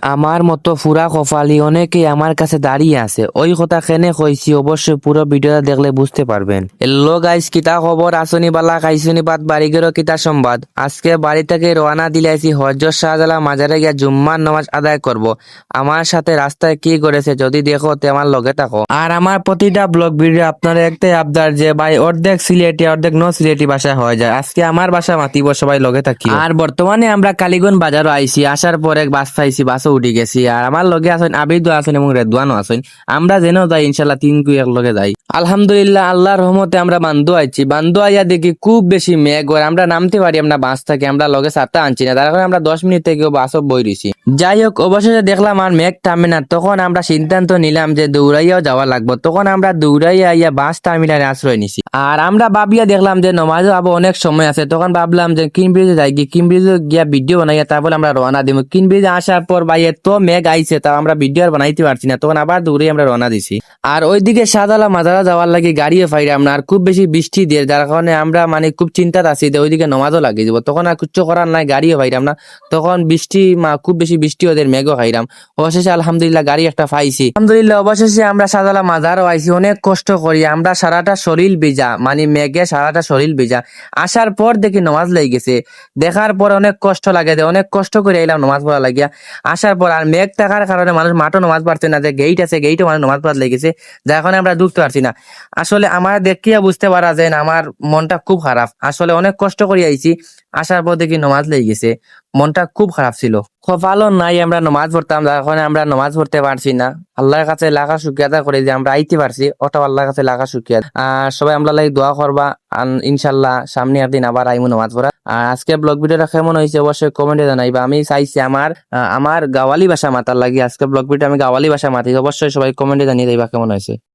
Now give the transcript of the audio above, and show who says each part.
Speaker 1: আমার মতো ফুরা কপালি অনেকেই আমার কাছে দাঁড়িয়ে আছে। ওই কথা কেনে কইছি অবশ্যই পুরো ভিডিওটা দেখলে বুঝতে পারবেন। হ্যালো গাইস, কিতা খবর? আসনি বালা খাইছনি বাদ বাড়ি গেল কিতা সংবাদ? আজকে বাড়ি থেকে রওনা দিলাইছি হযরত শাহজালাল মাজারে গিয়া জুম্মার নামাজ আদায় করব। আমার সাথে রাস্তায় কি করেছে যদি দেখো তে আমার লগে থাকো। আর আমার প্রতিটা ব্লগ ভিডিও আপনার একটাই আবদার যে ভাই অর্ধেক সিলেটি অর্ধেক ন সিলেটি ভাষা হয়ে যায়। আজকে আমার ভাষা মাতিব, সবাই লগে থাকি। আর বর্তমানে আমরা কালীগঞ্জ বাজারও আইছি, আসার পর এক বাস পাইছি, বাসও উঠে গেছি। আর আমার লগে আছেন আবিদও আছেন এবং রেদওয়ানও আছেন। আমরা যেন যাই ইনশাল্লাহ তিন কুই এক লগে যাই। আলহামদুলিল্লাহ আল্লাহর রহমতে আমরা বান্ধু আইছি। বান্ধু আইয়া দেখি খুব বেশি মেঘ আর আমরা নামতে পারি আমরা বাস থেকে, আমরা লগে ছাতা আনছি না, তার কারণে আমরা 10 মিনিট থেকে বাসও বই রইছি। যাই হোক অবশেষে দেখলাম আর মেঘ থামে না, তখন আমরা সিদ্ধান্ত নিলাম যে দৌড়াইয়াও যাওয়া লাগবে। তখন আমরা দৌড়াইয়া আইয়া বাস টার্মিনালে আশ্রয় নিছি। আর আমরা ভাবিয়া দেখলাম যে নমাজও আবার অনেক সময় আছে, তখন ভাবলাম যে কিনব্রিজে যাই, কিনব্রিজে গিয়া ভিডিও বানাইয়া তারপর আমরা রওনা দিব। কিনব্রিজে আসার পর ভাই এত মেঘ আইছে তা আমরা ভিডিও আর বানাইতে পারছি না, তখন আবার দৌড়ে আমরা রওনা দিছি। আর ওইদিকে শাহজালাল মাজারা যাওয়ার লাগে গাড়িও পাইলাম না, আর খুব বেশি বৃষ্টি দিয়ে, যার কারণে আমরা মানে খুব চিন্তাত আছি যে ওইদিকে নমাজও লাগিয়ে দিব। তখন আর কিচ্ছু করার নাই, গাড়িও পাইলাম না। তখন বৃষ্টি খুব বেশি বৃষ্টি ওদের মেঘও খাইলাম। অবশেষে আলহামদুলিল্লাহ গাড়ি একটা পাইছি। আলহামদুলিল্লাহ অবশেষে আমরা শাহজালাল মাজারও আইছি। অনেক কষ্ট করি আমরা, সারাটা শরীর ভিজা, মানে মেঘে সারাটা শরীর ভিজা। আসার পর দেখি নমাজ লেগে গেছে। দেখার পর অনেক কষ্ট লাগে, অনেক কষ্ট করে এলাম নমাজ পড়া লাগিয়া। আসার পর আর মেঘ থাকার কারণে মানুষ মাঠও নমাজ পড়ছে না, যে গেইট আছে গেইটও মানুষ নমাজ পড়া লেগেছে, যার কারণে আমরা ঢুকতে পারছি না। আসলে আমার দেখিয়া বুঝতে পারা যায় না, আমার মনটা খুব খারাপ। আসলে অনেক কষ্ট করে আইছি, আসার পর দেখি নমাজ লেগে গেছে, মনটা খুব খারাপ ছিল। কপালও নাই আমরা নমাজ পড়তাম, যার কারণে আমরা নমাজ পড়তে পারছি না। আল্লাহর কাছে লাখা শুকরিয়া আদায় করি যে আমরা আইতে পারছি, ওটাও আল্লাহর কাছে লাখা শুকরিয়া। সবাই আমরা লাগি দোয়া করবা, ইনশাল্লাহ সামনে একদিন আবার আইমু নমাজ পড়া। আর আজকে ব্লগ ভিডিওটা কেমন হয়েছে অবশ্যই কমেন্টে জানাইবা। আমি চাইছি আমার গাওয়ালি ভাষা মাতার লাগি, আজকে ব্লগ ভিডিও আমি গাওয়ালি ভাষা মাতি, অবশ্যই সবাই কমেন্টে জানিয়ে দিবা কেমন হয়েছে।